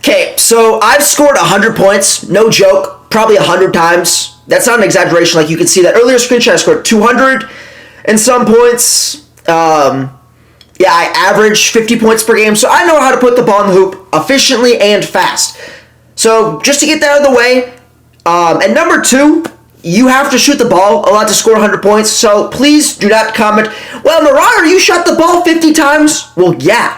Okay, so I've scored 100 points, no joke, probably 100 times. That's not an exaggeration. Like you can see that earlier screenshot, I scored 200 and some points. Yeah, I average 50 points per game, so I know how to put the ball in the hoop efficiently and fast. So just to get that out of the way, and number two, you have to shoot the ball a lot to score 100 points, so please do not comment, well, Marauder, you shot the ball 50 times. Well, yeah.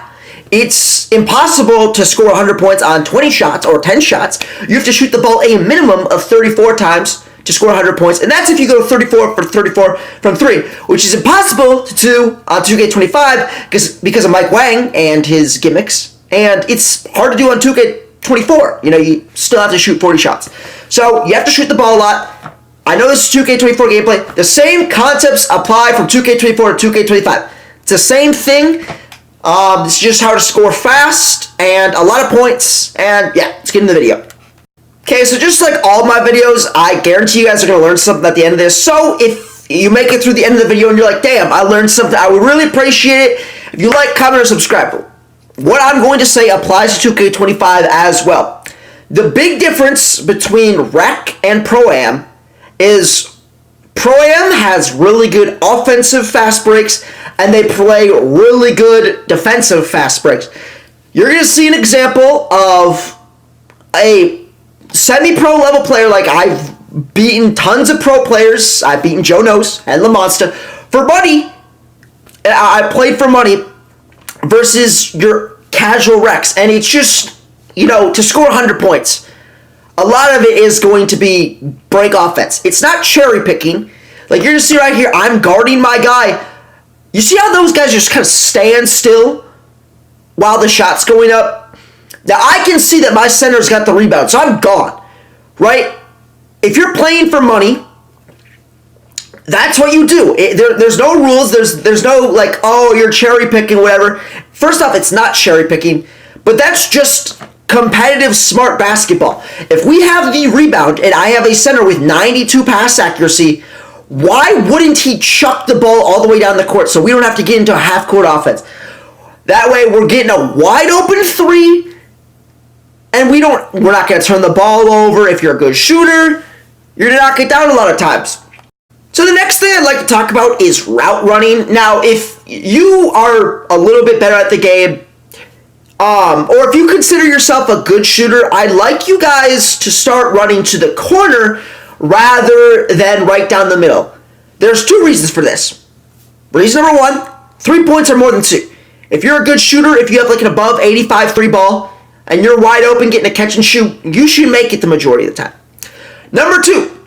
It's impossible to score 100 points on 20 shots or 10 shots. You have to shoot the ball a minimum of 34 times to score 100 points, and that's if you go 34 for 34 from 3, which is impossible to do on 2K25 because of Mike Wang and his gimmicks, and it's hard to do on 2K24. You know, you still have to shoot 40 shots. So you have to shoot the ball a lot. I know this is 2K24 gameplay. The same concepts apply from 2K24 to 2K25. It's the same thing. This is just how to score fast and a lot of points. And yeah, let's get into the video. Okay, so just like all my videos, I guarantee you guys are going to learn something at the end of this. So if you make it through the end of the video and you're like, damn, I learned something, I would really appreciate it if you like, comment, or subscribe. What I'm going to say applies to 2K25 as well. The big difference between Reck and Pro-Am is Pro-Am has really good offensive fast breaks, and they play really good defensive fast breaks. You're going to see an example of a semi-pro level player. Like, I've beaten tons of pro players. I've beaten Joe Nose and LaMonsta for money. I played for money versus your casual Rex, and it's just, you know, to score 100 points, a lot of it is going to be break offense. It's not cherry picking. Like, you're going to see right here, I'm guarding my guy. You see how those guys just kind of stand still while the shot's going up? Now, I can see that my center's got the rebound, so I'm gone, right? If you're playing for money, that's what you do. There's no rules. There's no, like, oh, you're cherry picking, whatever. First off, it's not cherry picking, but that's just competitive, smart basketball. If we have the rebound and I have a center with 92 pass accuracy, why wouldn't he chuck the ball all the way down the court so we don't have to get into a half-court offense? That way we're getting a wide-open three, and we're not going to turn the ball over. If you're a good shooter, you're going to knock it down a lot of times. So the next thing I'd like to talk about is route running. Now, if you are a little bit better at the game, or if you consider yourself a good shooter, I'd like you guys to start running to the corner rather than right down the middle. There's two reasons for this. Reason number one, 3 points are more than 2. If you're a good shooter, if you have like an above 85 3 ball, and you're wide open getting a catch and shoot, you should make it the majority of the time. Number two,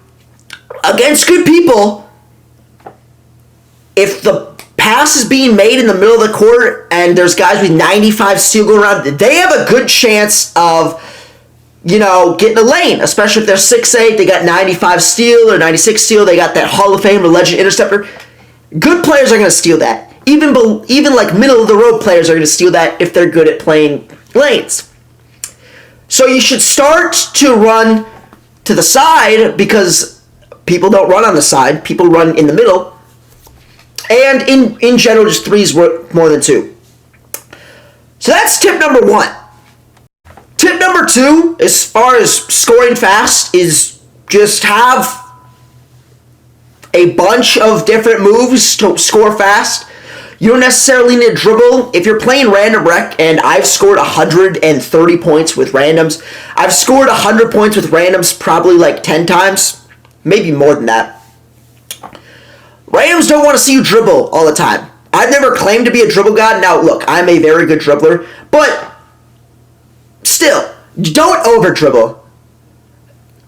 against good people, if the pass is being made in the middle of the court and there's guys with 95 steal going around, they have a good chance of, you know, getting a lane, especially if they're 6'8", they got 95 steal or 96 steal, they got that Hall of Fame or legend interceptor. Good players are going to steal that. Even like middle of the road players are going to steal that if they're good at playing lanes. So you should start to run to the side because people don't run on the side, people run in the middle. And in general, just 3s work more than 2. So that's tip number 1. Tip number 2, as far as scoring fast, is just have a bunch of different moves to score fast. You don't necessarily need to dribble. If you're playing random rec, and I've scored 130 points with randoms, I've scored 100 points with randoms probably like 10 times, maybe more than that. Randoms don't want to see you dribble all the time. I've never claimed to be a dribble god. Now, look, I'm a very good dribbler, but still, don't over-dribble.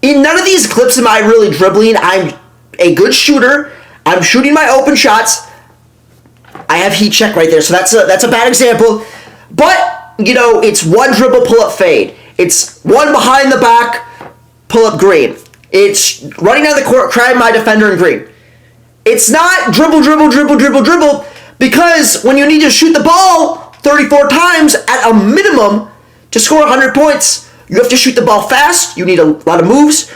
In none of these clips am I really dribbling. I'm a good shooter. I'm shooting my open shots. I have heat check right there, so that's a bad example. But, you know, it's one dribble, pull-up, fade. It's one behind the back, pull-up, green. It's running down the court, crowd my defender in green. It's not dribble, dribble, dribble, dribble, dribble, because when you need to shoot the ball 34 times at a minimum to score 100 points, you have to shoot the ball fast, you need a lot of moves,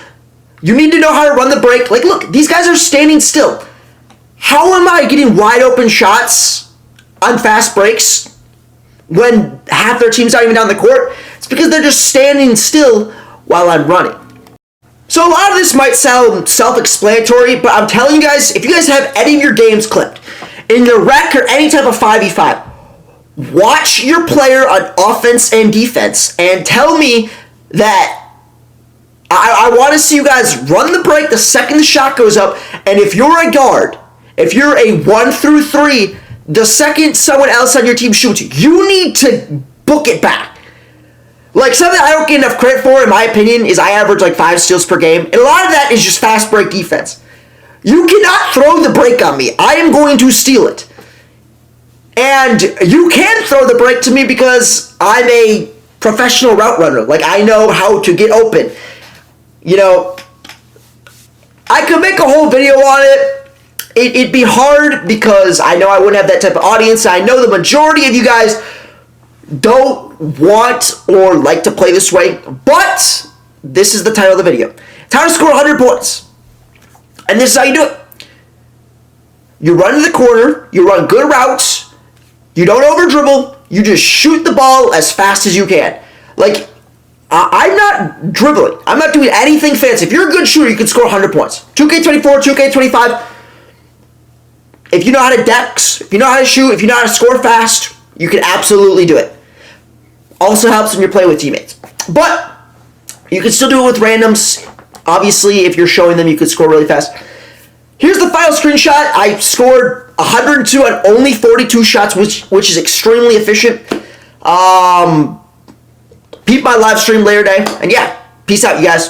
you need to know how to run the break. Like, look, these guys are standing still. How am I getting wide open shots on fast breaks when half their team's not even down the court? It's because they're just standing still while I'm running. So a lot of this might sound self-explanatory, but I'm telling you guys, if you guys have any of your games clipped in your Reck or any type of 5v5, watch your player on offense and defense and tell me that I want to see you guys run the break the second the shot goes up, and if you're a guard, if you're a 1 through 3, the second someone else on your team shoots, you need to book it back. Like, something I don't get enough credit for, in my opinion, is I average like 5 steals per game, and a lot of that is just fast break defense. You cannot throw the break on me. I am going to steal it. And you can throw the break to me because I'm a professional route runner. Like, I know how to get open. You know, I could make a whole video on it. It'd be hard because I know I wouldn't have that type of audience. I know the majority of you guys don't want or like to play this way, but this is the title of the video. It's how to score 100 points. And this is how you do it. You run to the corner, you run good routes, you don't over dribble, you just shoot the ball as fast as you can. Like, I'm not dribbling. I'm not doing anything fancy. If you're a good shooter, you can score 100 points. 2K24, 2K25. If you know how to dex, if you know how to shoot, if you know how to score fast, you can absolutely do it. Also helps when you're playing with teammates. But you can still do it with randoms. Obviously, if you're showing them, you can score really fast. Here's the final screenshot. I scored 102 on only 42 shots, which is extremely efficient. Peep my live stream later today. And yeah, peace out, you guys.